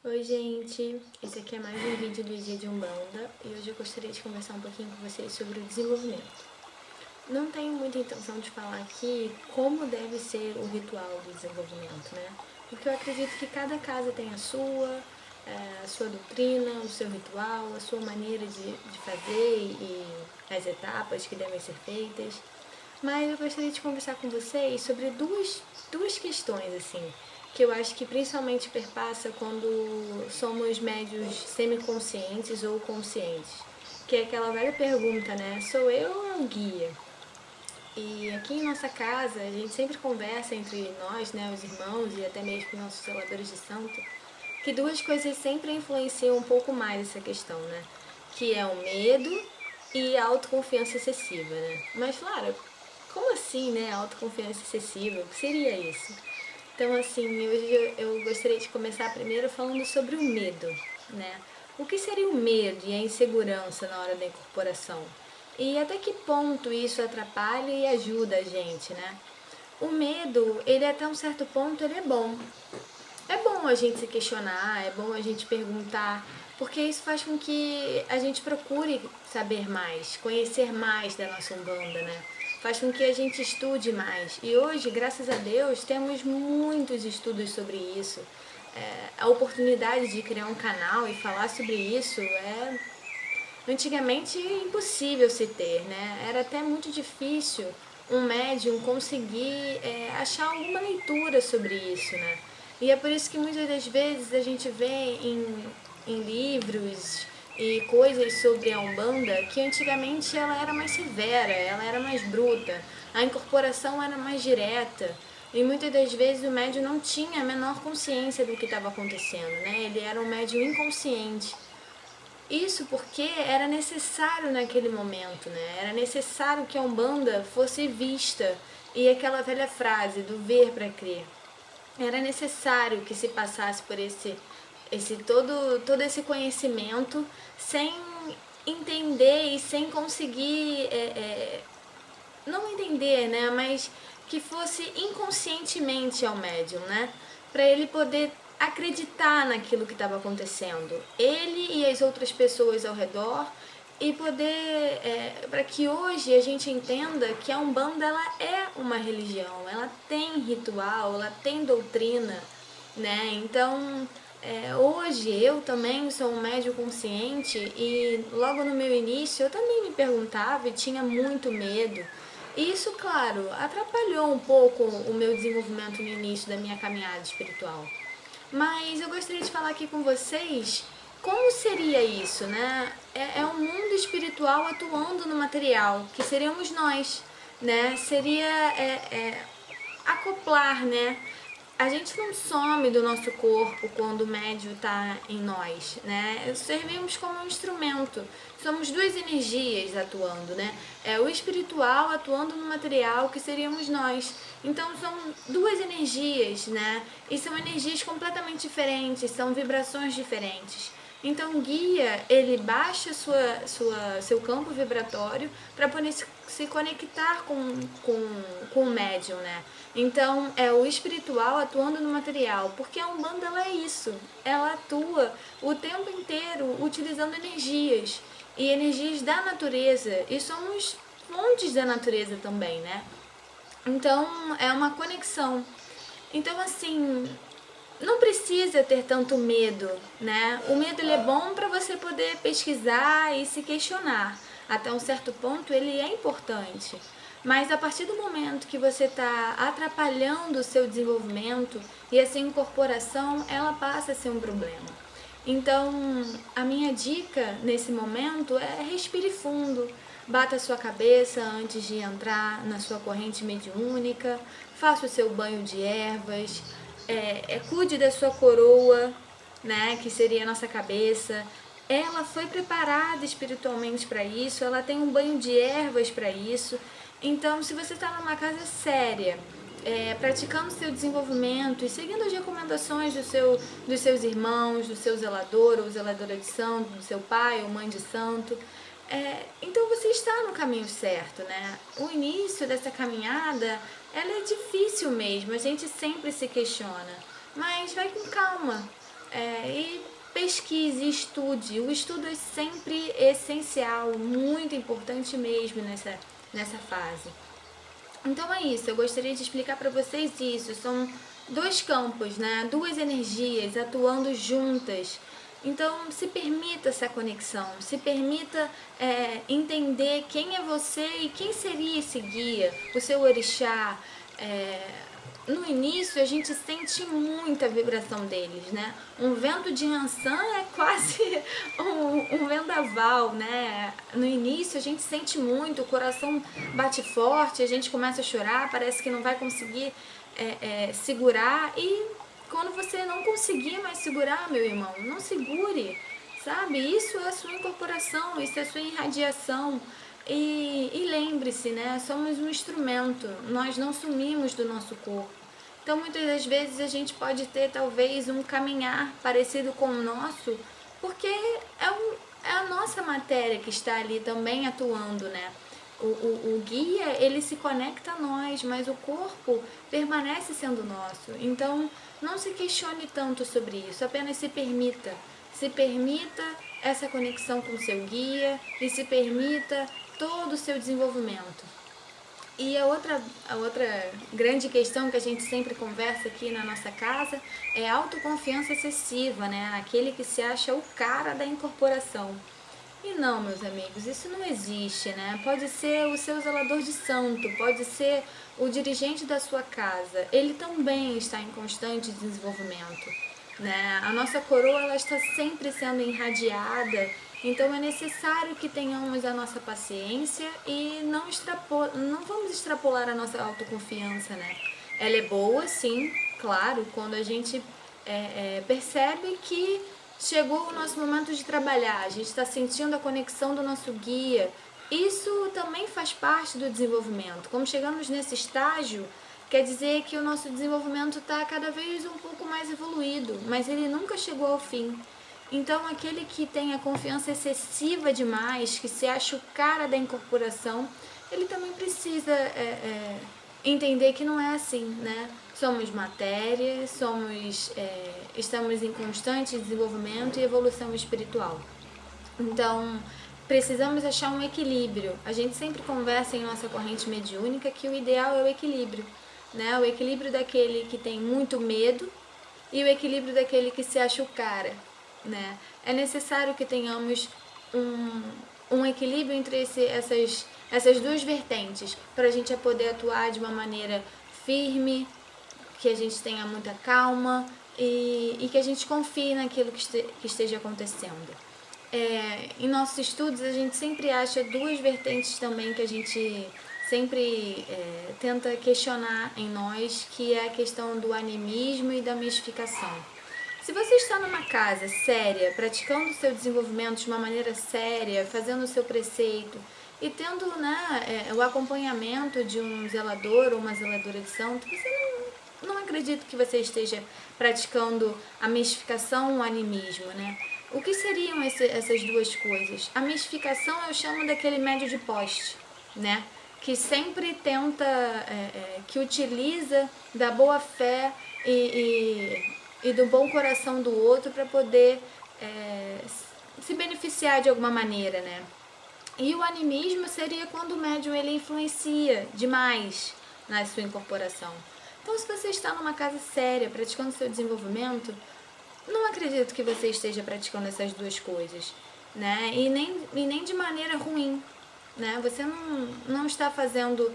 Oi gente, esse aqui é mais um vídeo do Dia de Umbanda e hoje eu gostaria de conversar um pouquinho com vocês sobre o desenvolvimento. Não tenho muita intenção de falar aqui como deve ser o ritual do desenvolvimento, né? Porque eu acredito que cada casa tem a sua doutrina, o seu ritual, a sua maneira de fazer e as etapas que devem ser feitas. Mas eu gostaria de conversar com vocês sobre duas questões, assim, que eu acho que principalmente perpassa quando somos médios semiconscientes ou conscientes. Que é aquela velha pergunta, né? Sou eu ou é o guia? E aqui em nossa casa, a gente sempre conversa entre nós, né, os irmãos e até mesmo nossos zeladores de santo, que duas coisas sempre influenciam um pouco mais essa questão, né? Que é o medo e a autoconfiança excessiva, né? Mas, claro, como assim, né? Autoconfiança excessiva? O que seria isso? Então, assim, hoje eu gostaria de começar primeiro falando sobre o medo, né? O que seria o medo e a insegurança na hora da incorporação? E até que ponto isso atrapalha e ajuda a gente, né? O medo, ele até um certo ponto, ele é bom. É bom a gente se questionar, é bom a gente perguntar, porque isso faz com que a gente procure saber mais, conhecer mais da nossa Umbanda, né? Faz com que a gente estude mais. E hoje, graças a Deus, temos muitos estudos sobre isso. A oportunidade de criar um canal e falar sobre isso é antigamente impossível se ter, né? Era até muito difícil um médium conseguir achar alguma leitura sobre isso, né? E é por isso que muitas das vezes a gente vê em livros e coisas sobre a Umbanda que antigamente ela era mais severa, ela era mais bruta, a incorporação era mais direta. E muitas das vezes o médium não tinha a menor consciência do que estava acontecendo, né? Ele era um médium inconsciente. Isso porque era necessário naquele momento, né? Era necessário que a Umbanda fosse vista. E aquela velha frase do ver para crer. Era necessário que se passasse por todo esse conhecimento sem entender e sem conseguir não entender, né, mas que fosse inconscientemente ao médium, né, para ele poder acreditar naquilo que estava acontecendo, ele e as outras pessoas ao redor, e poder para que hoje a gente entenda que a Umbanda ela é uma religião, ela tem ritual, ela tem doutrina, né? Então hoje eu também sou um médium consciente e logo no meu início eu também me perguntava e tinha muito medo. E isso, claro, atrapalhou um pouco o meu desenvolvimento no início da minha caminhada espiritual. Mas eu gostaria de falar aqui com vocês como seria isso, né? É um mundo espiritual atuando no material, que seríamos nós, né? Seria acoplar, né? A gente não some do nosso corpo quando o médio está em nós, né? Servimos como um instrumento. Somos duas energias atuando, né? É o espiritual atuando no material, que seríamos nós. Então são duas energias, né? E são energias completamente diferentes, são vibrações diferentes. Então o guia, ele baixa seu campo vibratório para poder se conectar com o médium, né? Então é o espiritual atuando no material, porque a Umbanda ela é isso, ela atua o tempo inteiro utilizando energias, e energias da natureza, e somos fontes da natureza também, né? Então é uma conexão. Então assim, não precisa ter tanto medo, né? O medo ele é bom para você poder pesquisar e se questionar. Até um certo ponto ele é importante. Mas a partir do momento que você está atrapalhando o seu desenvolvimento e essa incorporação, ela passa a ser um problema. Então, a minha dica nesse momento é respire fundo, bata a sua cabeça antes de entrar na sua corrente mediúnica, faça o seu banho de ervas, cuide da sua coroa, né, que seria a nossa cabeça. Ela foi preparada espiritualmente para isso, ela tem um banho de ervas para isso. Então, se você está numa casa séria, praticando seu desenvolvimento e seguindo as recomendações dos seus irmãos, do seu zelador ou zeladora de santo, do seu pai ou mãe de santo, então você está no caminho certo, né? O início dessa caminhada, ela é difícil mesmo, a gente sempre se questiona, mas vai com calma. e pesquise, estude. O estudo é sempre essencial, muito importante mesmo nessa fase. Então é isso, eu gostaria de explicar para vocês isso. São dois campos, né? Duas energias atuando juntas. Então se permita essa conexão, se permita entender quem é você e quem seria esse guia, o seu orixá. No início a gente sente muita vibração deles, né? Um vento de Ansan é quase um vendaval, né? No início a gente sente muito, o coração bate forte, a gente começa a chorar, parece que não vai conseguir segurar. E quando você não conseguir mais segurar, meu irmão, não segure, sabe? Isso é a sua incorporação, isso é a sua irradiação. E lembre-se, né? Somos um instrumento, nós não sumimos do nosso corpo. Então, muitas das vezes a gente pode ter talvez um caminhar parecido com o nosso, porque é a nossa matéria que está ali também atuando, né? O guia, ele se conecta a nós, mas o corpo permanece sendo nosso. Então, não se questione tanto sobre isso, apenas se permita. Se permita essa conexão com o seu guia e se permita todo o seu desenvolvimento. E a outra grande questão que a gente sempre conversa aqui na nossa casa é a autoconfiança excessiva, né? Aquele que se acha o cara da incorporação. E não, meus amigos, isso não existe, né? Pode ser o seu zelador de santo, pode ser o dirigente da sua casa. Ele também está em constante desenvolvimento, né? A nossa coroa, ela está sempre sendo irradiada, então é necessário que tenhamos a nossa paciência e não vamos extrapolar a nossa autoconfiança, né? Ela é boa, sim, claro, quando a gente percebe que chegou o nosso momento de trabalhar, a gente está sentindo a conexão do nosso guia. Isso também faz parte do desenvolvimento. Como chegamos nesse estágio, quer dizer que o nosso desenvolvimento está cada vez um pouco mais evoluído, mas ele nunca chegou ao fim. Então, aquele que tem a confiança excessiva demais, que se acha o cara da incorporação, ele também precisa entender que não é assim, né? Somos matéria, estamos em constante desenvolvimento e evolução espiritual. Então, precisamos achar um equilíbrio. A gente sempre conversa em nossa corrente mediúnica que o ideal é o equilíbrio, né? O equilíbrio daquele que tem muito medo e o equilíbrio daquele que se acha o cara, né? É necessário que tenhamos um equilíbrio entre essas duas vertentes para a gente poder atuar de uma maneira firme, que a gente tenha muita calma e que a gente confie naquilo que esteja acontecendo. Em nossos estudos a gente sempre acha duas vertentes também que a gente sempre tenta questionar em nós, que é a questão do animismo e da mistificação. Se você está numa casa séria, praticando o seu desenvolvimento de uma maneira séria, fazendo o seu preceito e tendo o acompanhamento de um zelador ou uma zeladora de santo, você não acredito que você esteja praticando a mistificação ou o animismo, né? O que seriam essas duas coisas? A mistificação eu chamo daquele médio de poste, né? Que sempre tenta, que utiliza da boa fé e do bom coração do outro para poder se beneficiar de alguma maneira, né? E o animismo seria quando o médium ele influencia demais na sua incorporação. Então, se você está numa casa séria, praticando seu desenvolvimento, não acredito que você esteja praticando essas duas coisas, né? E nem de maneira ruim, né? Você não está fazendo...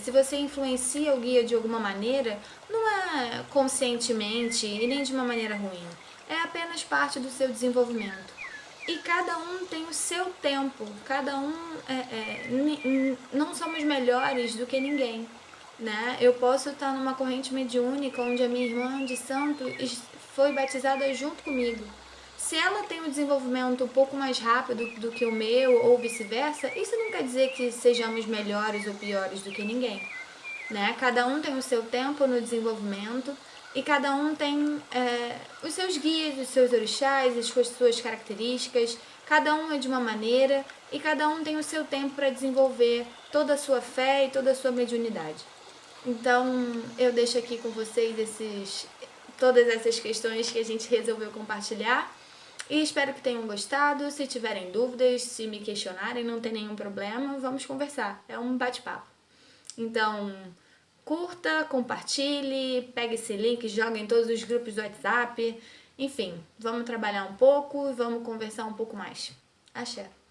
se você influencia o guia de alguma maneira, não é conscientemente e nem de uma maneira ruim. É apenas parte do seu desenvolvimento. E cada um tem o seu tempo, cada um... não somos melhores do que ninguém, né? Eu posso estar numa corrente mediúnica onde a minha irmã de santo foi batizada junto comigo. Se ela tem um desenvolvimento um pouco mais rápido do que o meu ou vice-versa, isso não quer dizer que sejamos melhores ou piores do que ninguém, né? Cada um tem o seu tempo no desenvolvimento e cada um tem os seus guias, os seus orixás, as suas características. Cada um é de uma maneira e cada um tem o seu tempo para desenvolver toda a sua fé e toda a sua mediunidade. Então, eu deixo aqui com vocês todas essas questões que a gente resolveu compartilhar. E espero que tenham gostado. Se tiverem dúvidas, se me questionarem, não tem nenhum problema, vamos conversar. É um bate-papo. Então, curta, compartilhe, pegue esse link, joga em todos os grupos do WhatsApp. Enfim, vamos trabalhar um pouco e vamos conversar um pouco mais. Axé!